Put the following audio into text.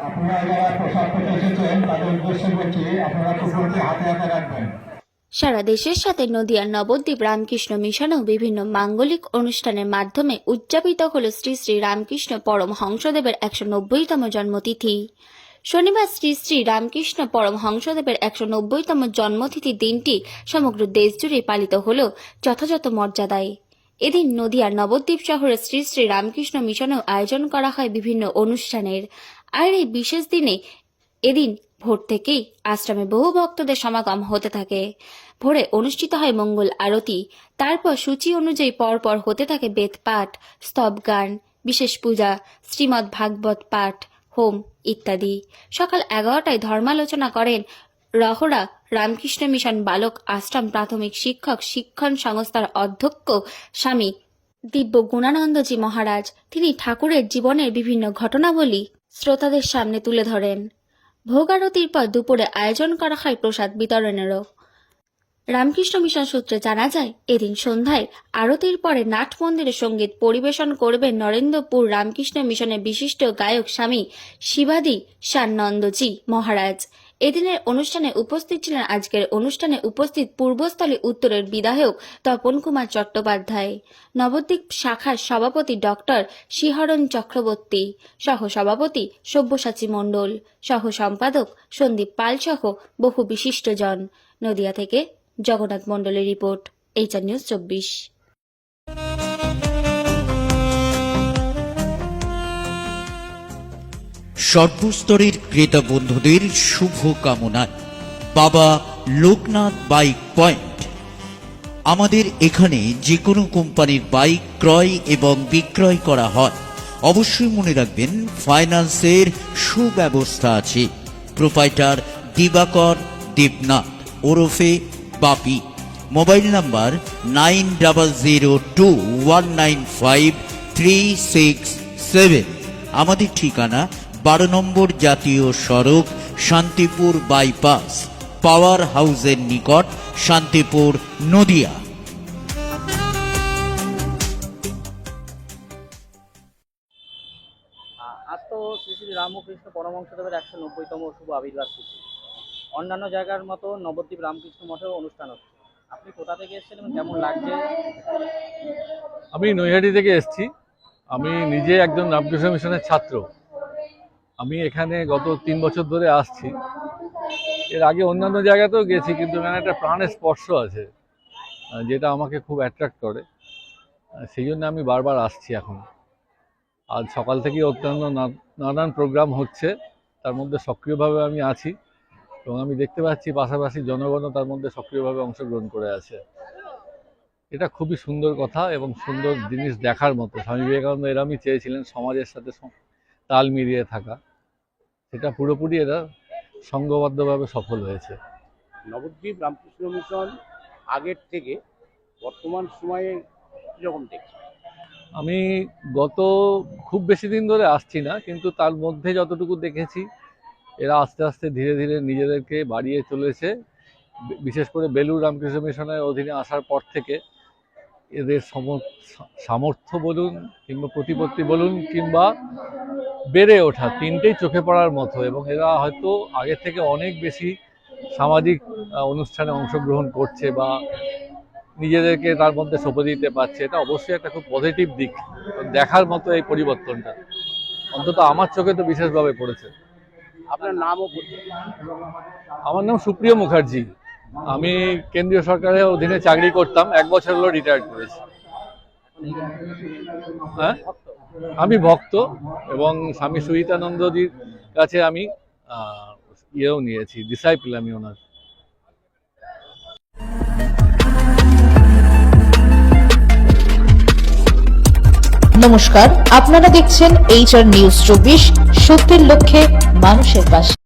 আপনারা যারা প্রসাদ পেতে এসেছেন তাদের উদ্দেশ্যে বলছি, আপনারা কুকুরকে হাতে হাতে রাখবেন। সারা দেশের সাথে নদিয়ার নবদ্বীপ রামকৃষ্ণ মিশনেও বিভিন্ন মাঙ্গলিক অনুষ্ঠানের মাধ্যমে উদযাপিত হল শ্রী শ্রী রামকৃষ্ণ পরমহংসদেবের 190তম জন্মতিথি। শনিবার শ্রী শ্রী রামকৃষ্ণ পরমহংসদেবের 190তম জন্মতিথি দিনটি সমগ্র দেশ জুড়ে পালিত হল যথাযথ মর্যাদায়। এদিন নদিয়ার নবদ্বীপ শহরে শ্রী শ্রী রামকৃষ্ণ মিশনেও আয়োজন করা হয় বিভিন্ন অনুষ্ঠানের। আর এই বিশেষ দিনে এদিন ভোর থেকেই আশ্রমে বহু ভক্তদের সমাগম হতে থাকে। ভোরে অনুষ্ঠিত হয় মঙ্গল আরতি, তারপর সূচি অনুযায়ী পরপর হতে থাকে বেদ পাঠ, স্তব গান, বিশেষ পূজা, শ্রীমদ্ ভাগবত পাঠ, হোম ইত্যাদি। সকাল 11টায় ধর্মালোচনা করেন রহরা রামকৃষ্ণ মিশন বালক আশ্রম প্রাথমিক শিক্ষক শিক্ষণ সংস্থার অধ্যক্ষ স্বামী দিব্য গুণানন্দজি মহারাজ। তিনি ঠাকুরের জীবনের বিভিন্ন ঘটনাবলী শ্রোতাদের সামনে তুলে ধরেন। ভোগ আরতির পর দুপুরে আয়োজন করা হয় প্রসাদ বিতরণেরও। রামকৃষ্ণ মিশন সূত্রে জানা যায়, এদিন সন্ধ্যায় আরতির পরে নাট মন্দিরে সঙ্গীত পরিবেশন করবেন নরেন্দ্রপুর রামকৃষ্ণ মিশনের বিশিষ্ট গায়ক স্বামী শিবাদি সান্নন্দজি মহারাজ। এদিনের অনুষ্ঠানে উপস্থিত ছিলেন আজকের অনুষ্ঠানে উপস্থিত পূর্বস্থলী উত্তরের বিধায়ক তপন কুমার চট্টোপাধ্যায়, নবদ্বীপ শাখার সভাপতি ডক্টর শিহরণ চক্রবর্তী, সহ সভাপতি সব্যসাচী মণ্ডল, সহ সম্পাদক সন্দীপ পাল সহ বহু বিশিষ্টজন। নদিয়া থেকে জগন্নাথ মণ্ডলের রিপোর্ট, এইচআর নিউজ 24। সর্বস্তরের ক্রেতা বন্ধুদের শুভ কামনায় বাবা লোকনাথ বাইক পয়েন্ট। আমাদের এখানে যে কোনো কোম্পানির বাইক ক্রয় এবং বিক্রয় করা হয়। অবশ্যই মনে রাখবেন, ফাইন্যান্সের সুব্যবস্থা আছে। প্রোপাইটার দিবাকর দেবনাথ ওরফে বাপি। Mobile number 9002195367। আমাদের ঠিকানা 12 নম্বর জাতীয় সড়ক, শান্তিপুর বাইপাস, পাওয়ার হাউসের নিকট, শান্তিপুর, নদিয়া। আজ তো শ্রী শ্রী রামকৃষ্ণ পরমহংসদেবের 190তম শুভ আবির্ভাব তিথি। অন্যান্য জায়গার মতো নবদ্বীপ রামকৃষ্ণ মঠেও অনুষ্ঠান হচ্ছে। আপনি কোথা থেকে এসেছেন এবং কেমন লাগছে? আমি নৈহাটি থেকে এসেছি। আমি নিজে একজন রামকৃষ্ণ মিশনের ছাত্র। আমি এখানে গত 3 বছর ধরে আসছি। এর আগে অন্যান্য জায়গাতেও গেছি, কিন্তু এখানে একটা প্রাণের স্পর্শ আছে যেটা আমাকে খুব অ্যাট্রাক্ট করে। সেই জন্য আমি বারবার আসছি। এখন আজ সকাল থেকে অত্যন্ত নানান প্রোগ্রাম হচ্ছে, তার মধ্যে সক্রিয়ভাবে আমি আছি এবং আমি দেখতে পাচ্ছি পাশাপাশি জনগণও তার মধ্যে সক্রিয়ভাবে অংশগ্রহণ করে আছে। এটা খুবই সুন্দর কথা এবং সুন্দর জিনিস দেখার মতো। স্বামী বিবেকানন্দ এরমই চেয়েছিলেন, সমাজের সাথে তাল মিলিয়ে থাকা। সেটা পুরোপুরি এরা সংঘবদ্ধভাবে সফল হয়েছে। নবদ্বীপ রামকৃষ্ণ মিশন আগের থেকে বর্তমান সময়ে কীরকম দেখছে? আমি গত খুব বেশি দিন ধরে আসছি না, কিন্তু তার মধ্যে যতটুকু দেখেছি, এরা আস্তে আস্তে ধীরে ধীরে নিজেদেরকে বাড়িয়ে চলেছে। বিশেষ করে বেলুড় রামকৃষ্ণ মিশনের অধীনে আসার পর থেকে এদের সামর্থ্য বলুন কিংবা প্রতিপত্তি বলুন কিংবা বেড়ে ওঠা, তিনটেই চোখে পড়ার মতো। এবং এরা হয়তো আগের থেকে অনেক বেশি সামাজিক অনুষ্ঠানে অংশগ্রহণ করছে বা নিজেদেরকে তার মধ্যে সঁপে দিতে পারছে। এটা অবশ্যই একটা খুব পজিটিভ দিক, দেখার মতো এই পরিবর্তনটা অন্তত আমার চোখে তো বিশেষভাবে পড়েছে। আপনার নামও পরিচয়? আমার নাম সুপ্রিয় মুখার্জি। আমি কেন্দ্রীয় সরকারের অধীনে চাকরি করতাম, 1 বছর হলো রিটায়ার্ড করেছি। হ্যাঁ, আমি ভক্ত এবং স্বামী সুহিতানন্দজির কাছে আমি ইয়েও নিয়েছি, ডিসাইপল আমি ওনার। নমস্কার, আপনারা দেখছেন এইচআর নিউজ 24, সত্যের লক্ষ্যে মানুষের পাশে।